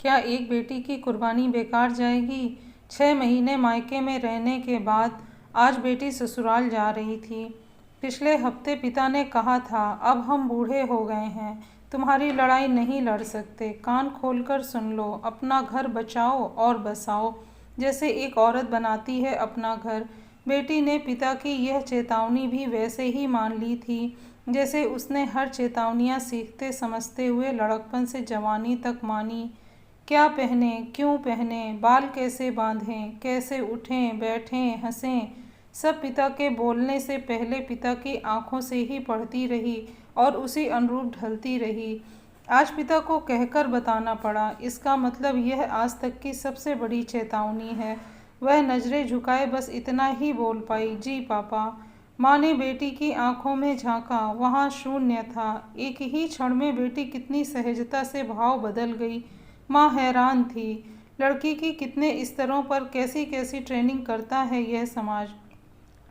क्या एक बेटी की कुर्बानी बेकार जाएगी? 6 महीने मायके में रहने के बाद आज बेटी ससुराल जा रही थी। पिछले हफ्ते पिता ने कहा था, अब हम बूढ़े हो गए हैं, तुम्हारी लड़ाई नहीं लड़ सकते। कान खोलकर सुन लो, अपना घर बचाओ और बसाओ, जैसे एक औरत बनाती है अपना घर। बेटी ने पिता की यह चेतावनी भी वैसे ही मान ली थी जैसे उसने हर चेतावनियां सीखते समझते हुए लड़कपन से जवानी तक मानी। क्या पहने, क्यों पहने, बाल कैसे बांधें, कैसे उठें बैठें हंसें, सब पिता के बोलने से पहले पिता की आंखों से ही पढ़ती रही और उसी अनुरूप ढलती रही। आज पिता को कहकर बताना पड़ा, इसका मतलब यह आज तक की सबसे बड़ी चेतावनी है। वह नजरें झुकाए बस इतना ही बोल पाई, जी पापा। माँ ने बेटी की आंखों में झांका, वहाँ शून्य था। एक ही क्षण में बेटी कितनी सहजता से भाव बदल गई। माँ हैरान थी, लड़की की कितने स्तरों पर कैसी कैसी ट्रेनिंग करता है यह समाज।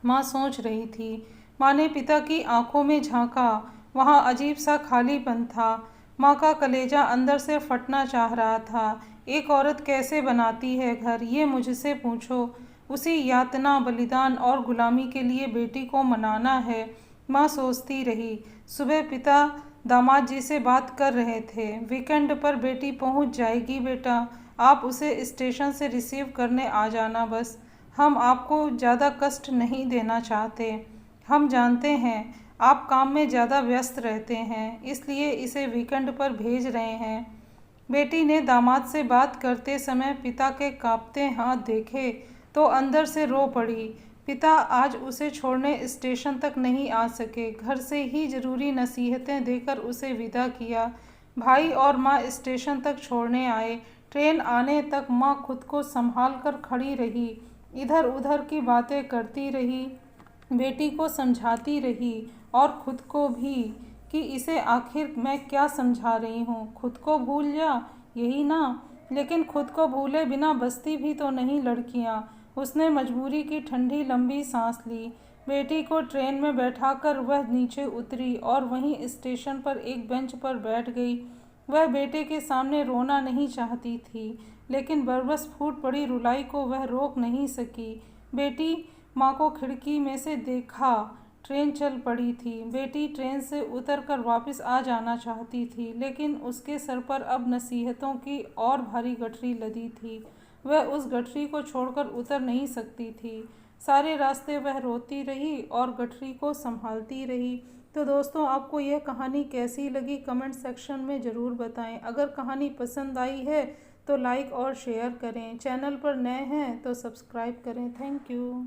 माँ सोच रही थी। माँ ने पिता की आंखों में झांका, वहाँ अजीब सा खालीपन था। माँ का कलेजा अंदर से फटना चाह रहा था। एक औरत कैसे बनाती है घर, ये मुझसे पूछो। उसी यातना, बलिदान और गुलामी के लिए बेटी को मनाना है। माँ सोचती रही। सुबह पिता दामाद जी से बात कर रहे थे। वीकेंड पर बेटी पहुंच जाएगी बेटा, आप उसे स्टेशन से रिसीव करने आ जाना बस। हम आपको ज़्यादा कष्ट नहीं देना चाहते। हम जानते हैं आप काम में ज़्यादा व्यस्त रहते हैं, इसलिए इसे वीकेंड पर भेज रहे हैं। बेटी ने दामाद से बात करते समय पिता के कांपते हाथ देखे तो अंदर से रो पड़ी। पिता आज उसे छोड़ने स्टेशन तक नहीं आ सके। घर से ही जरूरी नसीहतें देकर उसे विदा किया। भाई और माँ स्टेशन तक छोड़ने आए। ट्रेन आने तक माँ खुद को संभाल कर खड़ी रही, इधर उधर की बातें करती रही, बेटी को समझाती रही और खुद को भी कि इसे आखिर मैं क्या समझा रही हूँ। खुद को भूल जा, यही ना। लेकिन खुद को भूले बिना बसती भी तो नहीं लड़कियाँ। उसने मजबूरी की ठंडी लंबी सांस ली। बेटी को ट्रेन में बैठाकर वह नीचे उतरी और वहीं स्टेशन पर एक बेंच पर बैठ गई। वह बेटे के सामने रोना नहीं चाहती थी, लेकिन बरबस फूट पड़ी रुलाई को वह रोक नहीं सकी। बेटी माँ को खिड़की में से देखा। ट्रेन चल पड़ी थी। बेटी ट्रेन से उतरकर वापस आ जाना चाहती थी, लेकिन उसके सर पर अब नसीहतों की और भारी गठरी लदी थी। वह उस गठरी को छोड़कर उतर नहीं सकती थी। सारे रास्ते वह रोती रही और गठरी को संभालती रही। तो दोस्तों, आपको यह कहानी कैसी लगी कमेंट सेक्शन में ज़रूर बताएं। अगर कहानी पसंद आई है तो लाइक और शेयर करें। चैनल पर नए हैं तो सब्सक्राइब करें। Thank you.